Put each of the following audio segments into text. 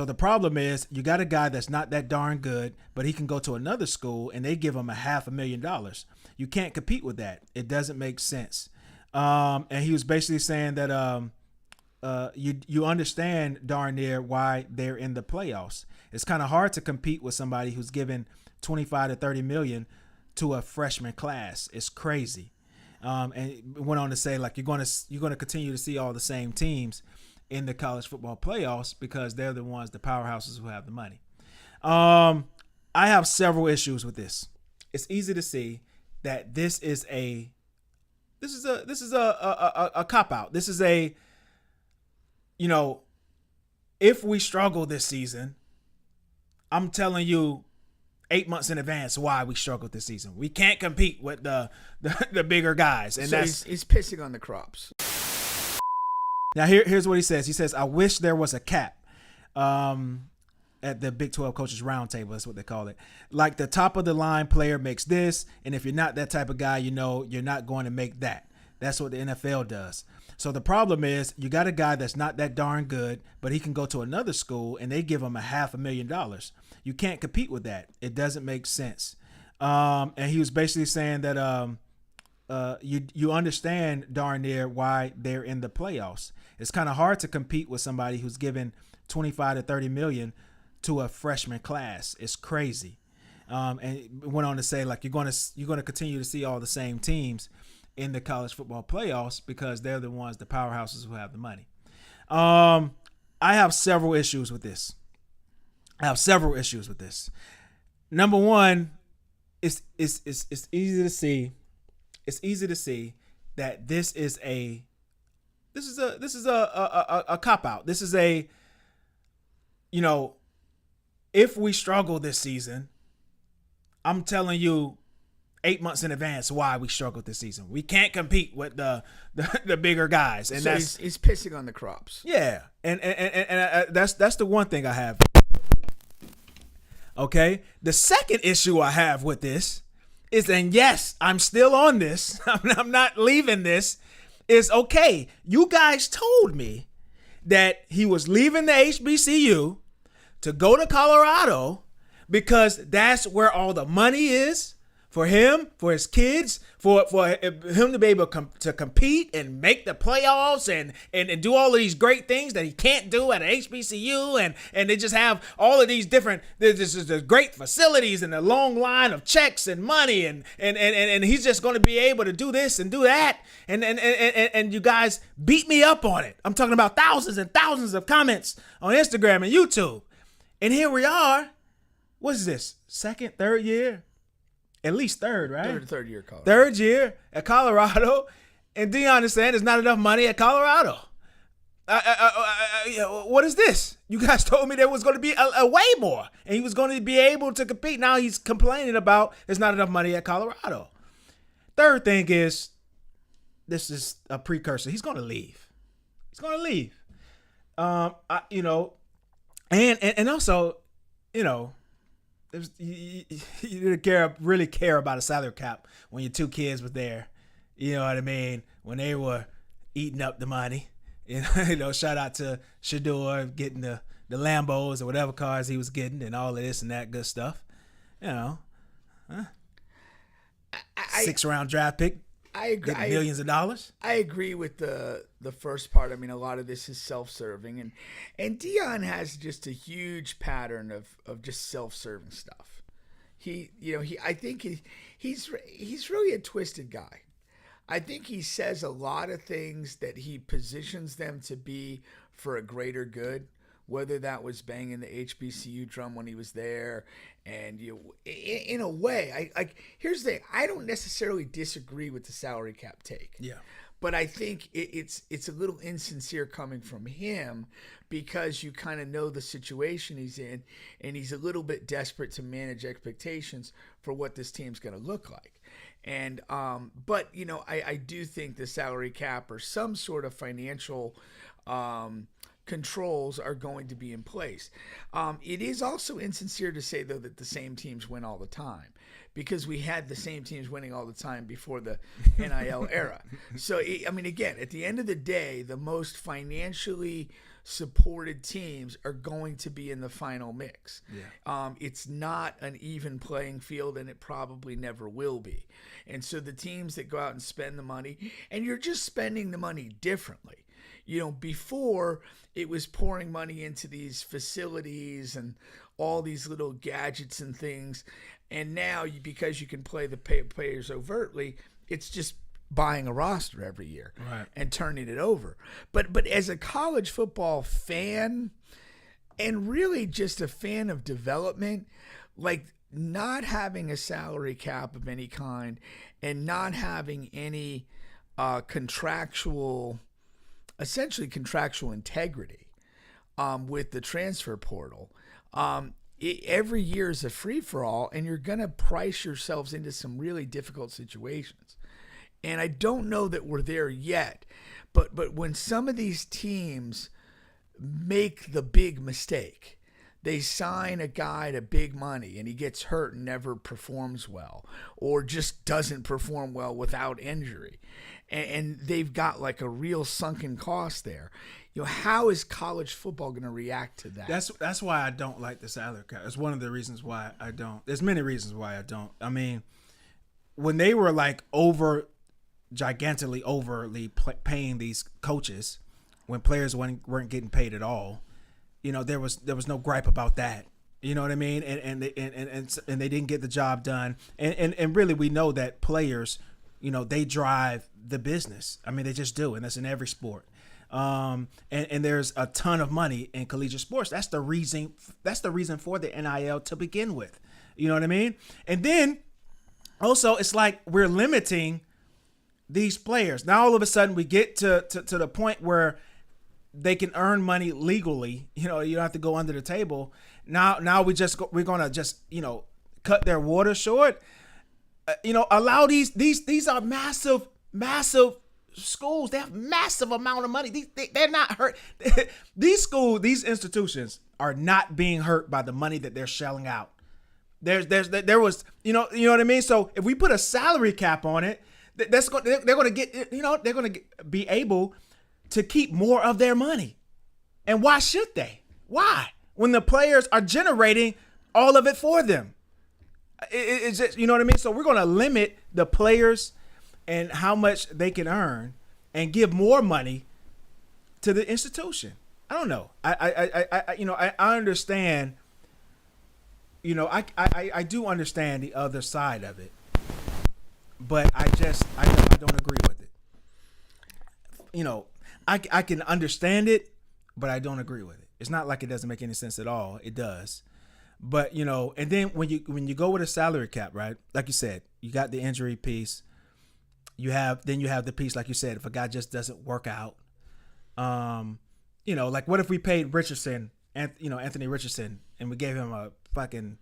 So the problem is you got a guy that's not that darn good, but he can go to another school and they give him $500,000. You can't compete with that. It doesn't make sense. And he was basically saying that you understand darn near why they're in the playoffs. It's kind of hard to compete with somebody who's given 25 to 30 million to a freshman class. It's crazy. And went on to say, like, you're going to continue to see all the same teams in the college football playoffs because they're the ones, the powerhouses who have the money. I have several issues with this. It's easy to see that this is a cop out. This is a, if we struggle this season, I'm telling you 8 months in advance why we struggled this season. We can't compete with the bigger guys, and so he's pissing on the crops. Now here's what he says. He says, "I wish there was a cap at the Big 12 Coaches Roundtable." That's what they call it. Like the top of the line player makes this, and if you're not that type of guy, you're not going to make that. That's what the NFL does. So the problem is you got a guy that's not that darn good, but he can go to another school and they give him $500,000. You can't compete with that. It doesn't make sense. And he was basically saying that you understand darn near why they're in the playoffs. It's kind of hard to compete with somebody who's given 25 to 30 million to a freshman class. It's crazy. And went on to say, like, you're going to continue to see all the same teams in the college football playoffs because they're the ones, the powerhouses who have the money. I have several issues with this. Number one, it's easy to see. It's easy to see that this is a cop out. This is a, if we struggle this season, I'm telling you 8 months in advance why we struggled this season. We can't compete with the bigger guys, and so he's pissing on the crops. Yeah, and that's the one thing I have. Okay, the second issue I have with this is, and yes, I'm still on this. I'm not leaving this. Is okay. You guys told me that he was leaving the HBCU to go to Colorado because that's where all the money is. For him, for his kids, for him to be able to compete and make the playoffs and do all of these great things that he can't do at an HBCU, and they just have all of these different, there's the great facilities and a long line of checks and money, and he's just going to be able to do this and do that, and you guys beat me up on it. I'm talking about thousands and thousands of comments on Instagram and YouTube, and here we are. What is this? Second, third year? At least third, right? Third year college. Third year at Colorado. And Deion is saying there's not enough money at Colorado. What is this? You guys told me there was going to be a way more. And he was going to be able to compete. Now he's complaining about there's not enough money at Colorado. Third thing is, this is a precursor. He's going to leave. And also, you didn't really care about a salary cap when your two kids was there. You know what I mean? When they were eating up the money. Shout out to Shador getting the Lambos or whatever cars he was getting and all of this and that good stuff. 6th-round draft pick. I agree. Getting millions of dollars. I agree with the first part. I mean, a lot of this is self-serving, and Deion has just a huge pattern of just self-serving stuff. I think he's really a twisted guy. I think he says a lot of things that he positions them to be for a greater good. Whether that was banging the HBCU drum when he was there, and in a way, here's the thing: I don't necessarily disagree with the salary cap take. Yeah, but I think it's a little insincere coming from him because you kind of know the situation he's in, and he's a little bit desperate to manage expectations for what this team's going to look like. And but I do think the salary cap or some sort of financial controls are going to be in place. It is also insincere to say, though, that the same teams win all the time, because we had the same teams winning all the time before the NIL era. So, again, at the end of the day, the most financially supported teams are going to be in the final mix. Yeah. It's not an even playing field, and it probably never will be. And so the teams that go out and spend the money, and you're just spending the money differently. Before it was pouring money into these facilities and all these little gadgets and things. And now, because you can play the players overtly, it's just buying a roster every year and turning it over. But as a college football fan, and really just a fan of development, like not having a salary cap of any kind and not having any essentially contractual integrity with the transfer portal, every year is a free-for-all, and you're going to price yourselves into some really difficult situations. And I don't know that we're there yet, but when some of these teams make the big mistake, they sign a guy to big money and he gets hurt and never performs well, or just doesn't perform well without injury, and they've got like a real sunken cost there. How is college football going to react to that? That's why I don't like the salary cap. It's one of the reasons why I don't. There's many reasons why I don't. I mean, when they were like gigantically overly paying these coaches, when players weren't getting paid at all, there was no gripe about that. You know what I mean? And they didn't get the job done. And really, we know that players, they drive the business. I mean, they just do, and that's in every sport. And there's a ton of money in collegiate sports. That's the reason for the NIL to begin with. You know what I mean? And then also, it's like we're limiting these players. Now all of a sudden we get to the point where they can earn money legally. You don't have to go under the table. Now we're gonna just cut their water short. Allow these are massive schools. They have massive amount of money. They're not hurt. These institutions are not being hurt by the money that they're shelling out. There was what I mean. So if we put a salary cap on it, they're going to be able to keep more of their money. And why should they? Why? When the players are generating all of it for them. It's just, you know what I mean? So we're going to limit the players and how much they can earn and give more money to the institution. I don't know. I understand, I do understand the other side of it, but I don't agree with it. I can understand it, but I don't agree with it. It's not like it doesn't make any sense at all. It does. But, and then when you go with a salary cap, right? Like you said, you got the injury piece. You have the piece, like you said, if a guy just doesn't work out. Like what if we paid Anthony Richardson, and we gave him a fucking,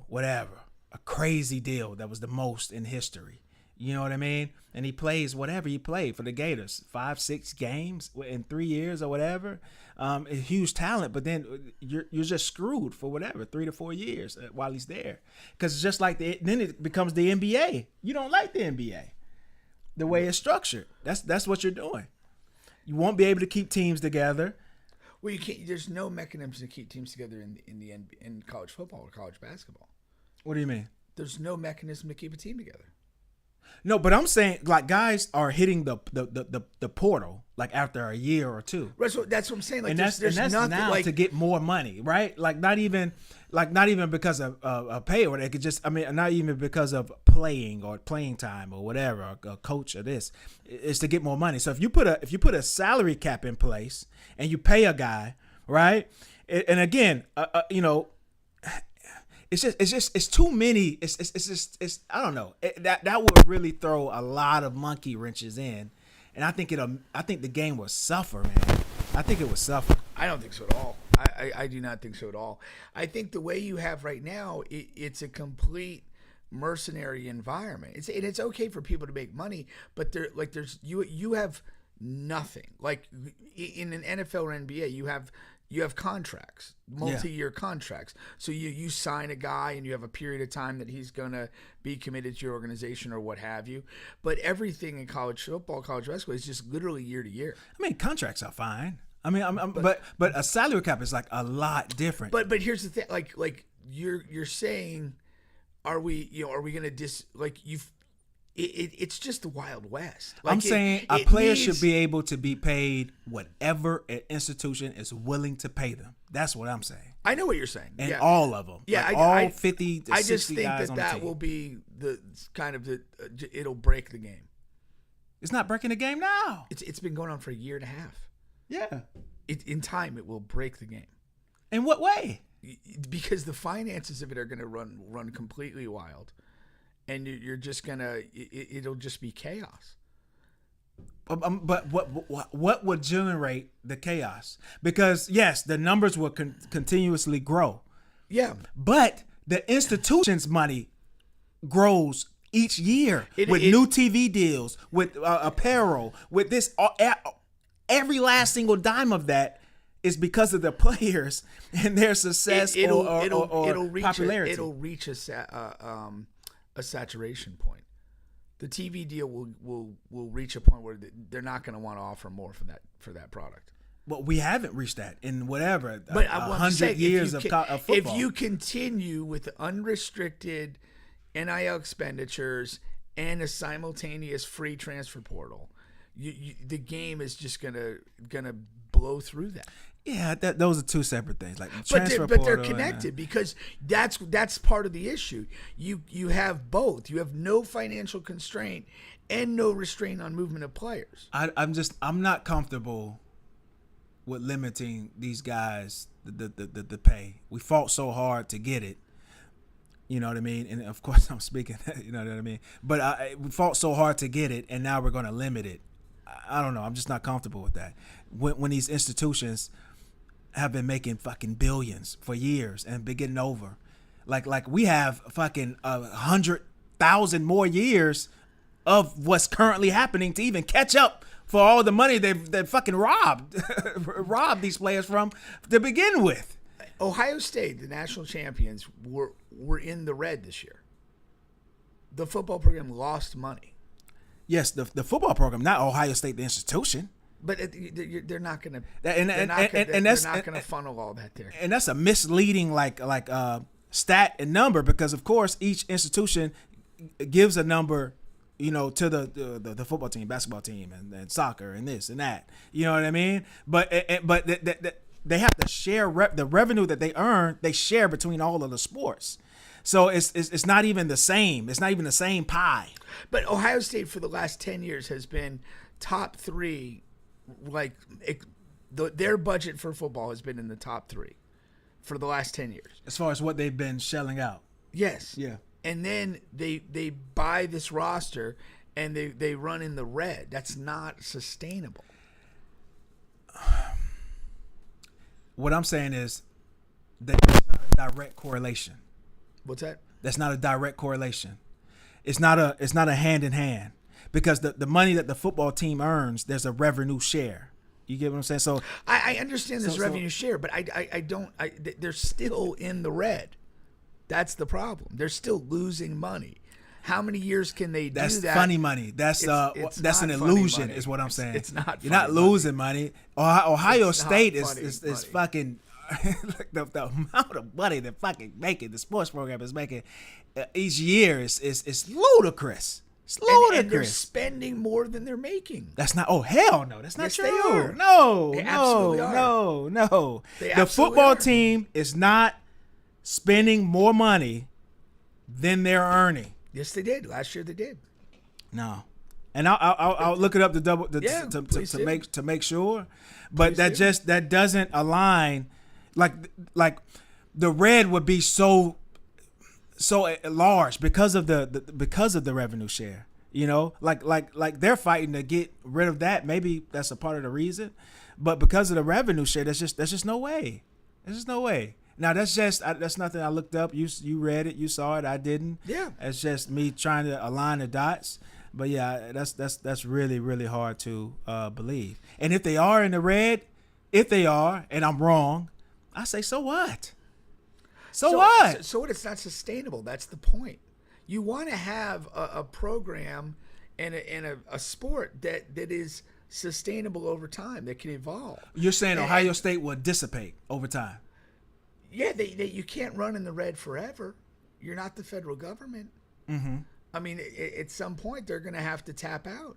whatever, a crazy deal that was the most in history. You know what I mean? And he plays whatever he played for the Gators, 5-6 games in 3 years or whatever. A huge talent, but then you're just screwed for whatever 3 to 4 years while he's there. Because it's just like then it becomes the NBA. You don't like the NBA, the way it's structured. That's what you're doing. You won't be able to keep teams together. Well, you can't. There's no mechanism to keep teams together in college football or college basketball. What do you mean? There's no mechanism to keep a team together. No, but I'm saying like guys are hitting the portal like after a year or two. Right, so that's what I'm saying. Like, and that's nothing now like, to get more money, right? Like not even because of pay, or they could just not even because of playing time or whatever, a coach or this. It's to get more money. So if you put a salary cap in place and you pay a guy, right? And again, it's too many. It's I don't know. That would really throw a lot of monkey wrenches in, and I think the game will suffer, man. I think it would suffer. I don't think so at all. I do not think so at all. I think the way you have right now, it's a complete mercenary environment. It's okay for people to make money, but you have nothing. Like in an NFL or NBA, you have contracts, multi-year contracts. So you sign a guy and you have a period of time that he's going to be committed to your organization or what have you. But everything in college football, college basketball is just literally year to year. I mean, contracts are fine. I mean, but a salary cap is like a lot different. But here's the thing, like you're saying, are we gonna it's just the Wild West. Like I'm saying a player should be able to be paid whatever an institution is willing to pay them. That's what I'm saying. I know what you're saying. And all of them. Yeah, like all 50 to 60 guys on the team. I just think that will be the kind of it'll break the game. It's not breaking the game now. It's been going on for a year and a half. Yeah. In time, it will break the game. In what way? Because the finances of it are going to run completely wild, and you're just gonna it'll just be chaos. But what would generate the chaos? Because yes, the numbers will continuously grow. Yeah, but the institution's money grows each year with new TV deals, with apparel, with this. Every last single dime of that is because of the players and their success or popularity. It'll reach a saturation point. The TV deal will reach a point where they're not going to want to offer more for that product. Well, we haven't reached that in whatever 100 years of football. If you continue with unrestricted NIL expenditures and a simultaneous free transfer portal, the game is just gonna blow through that. Yeah, those are two separate things. Like but they're connected because that's part of the issue. You have both. You have no financial constraint and no restraint on movement of players. I'm not comfortable with limiting these guys the pay. We fought so hard to get it. You know what I mean? And of course I'm speaking, you know what I mean? But we fought so hard to get it, and now we're going to limit it. I don't know. I'm just not comfortable with that. When these institutions have been making fucking billions for years and been getting over. Like we have fucking 100,000 more years of what's currently happening to even catch up for all the money they've fucking robbed these players from to begin with. Ohio State, the national champions, were in the red this year. The football program lost money. Yes, the football program, not Ohio State, the institution. But they're not going to. They're not going to funnel all that there. And that's a misleading stat and number because of course each institution gives a number, to the football team, basketball team, and soccer and this and that. You know what I mean? But they have to share the revenue that they earn. They share between all of the sports. So it's not even the same. It's not even the same pie. But Ohio State for the last 10 years has been top 3. Their budget for football has been in the top 3 for the last 10 years. As far as what they've been shelling out. Yes. Yeah. And then they buy this roster and they run in the red. That's not sustainable. What I'm saying is that there's not a direct correlation. What's that? That's not a direct correlation. It's not a hand in hand. Because the money that the football team earns, there's a revenue share. You get what I'm saying? So I understand this revenue share, but I don't. They're still in the red. That's the problem. They're still losing money. How many years can they do that? That's funny money. That's an illusion, is what I'm saying. It's not. You're not losing money. Ohio State is fucking the amount of money they're fucking making. The sports program is making each year is ludicrous. It's ludicrous. And they're spending more than they're making. That's not. Oh hell no! That's not yes, true. They are. No, they absolutely are. No. They the football are. team is not spending more money than they're earning. Yes, they did. Last year they did. No, and I'll look it up to make sure. But that doesn't align. Like the red would be so large because of the revenue share. Like they're fighting to get rid of that. Maybe that's a part of the reason, but because of the revenue share, that's just no way. There's just no way. Now that's nothing I looked up. You read it, you saw it, I didn't. Yeah. It's just me trying to align the dots. But yeah, that's really, really hard to believe. And if they are in the red, and I'm wrong, I say so what? So what? So what? It's not sustainable. That's the point. You want to have a program and a sport that is sustainable over time, that can evolve. You're saying Ohio State will dissipate over time. Yeah, you can't run in the red forever. You're not the federal government. Mm-hmm. I mean, at some point, they're going to have to tap out.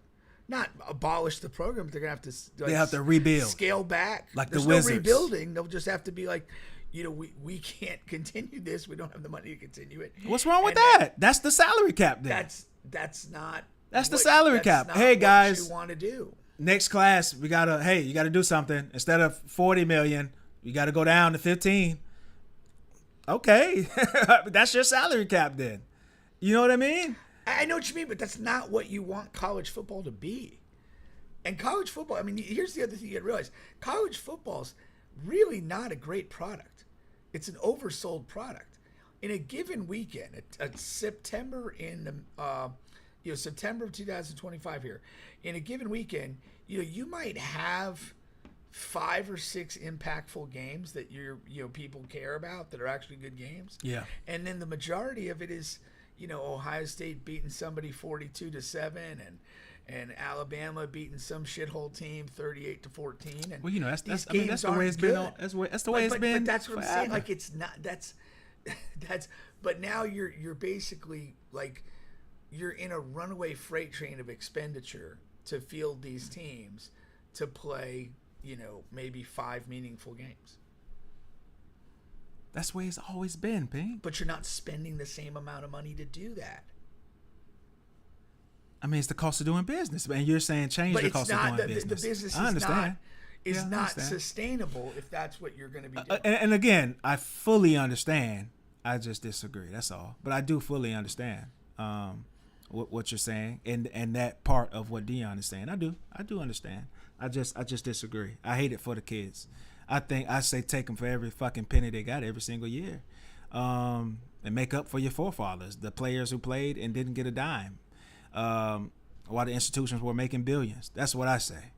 Not abolish the program, but they're going to have to. They have to rebuild. Scale back. Like There's the Wizards. no rebuilding. They'll just have to be like, we can't continue this. We don't have the money to continue it. What's wrong with that? That's the salary cap then. That's not. That's the salary cap. Not hey, guys. What you want to do. Next class, you got to do something. Instead of 40 million, you got to go down to 15. Okay. That's your salary cap then. You know what I mean? I know what you mean, but that's not what you want college football to be. And college football, I mean, here's the other thing you gotta realize. College football's really not a great product. It's an oversold product. In a given weekend, September September of 2025 here, in a given weekend, you might have 5 or 6 impactful games that people care about that are actually good games. Yeah. And then the majority of it is, Ohio State beating somebody 42-7 and Alabama beating some shithole team 38-14. And well, that's these the way it's been. That's the way it's been. But that's what forever. I'm saying. Like, it's not. That's. But now you're basically like you're in a runaway freight train of expenditure to field these teams to play, maybe 5 meaningful games. That's the way it's always been, Pink. But you're not spending the same amount of money to do that. I mean, it's the cost of doing business, man. You're saying change the cost of doing business. The business I understand. is not sustainable if that's what you're going to be doing. And again, I fully understand. I just disagree. That's all. But I do fully understand what you're saying and that part of what Deion is saying. I do understand. I just disagree. I hate it for the kids. I say take them for every fucking penny they got every single year, and make up for your forefathers, the players who played and didn't get a dime, while the institutions were making billions. That's what I say.